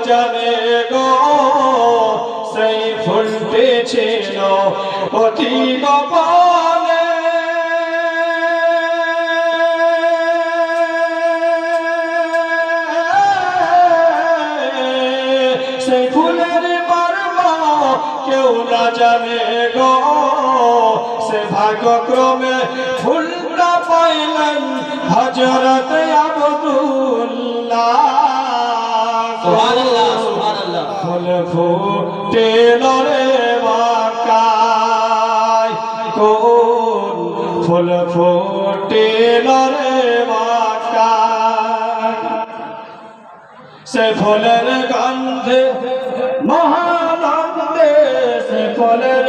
জানে গো সেই ফুলটি ছিল অতি গোপনে সেই ফুলের মর্ম কেউ না জানে গো সে ভাগ্যক্রমে ফুলটা পাইলেন হযরত আব্দুল্লাহ। সুবহানাল্লাহ সুবহানাল্লাহ। ফুল ফুটেল রে মক্কায় কোন ফুল ফুটেল রে মক্কায় সে ফুলের গন্ধে মহানন্দে সে ফুলের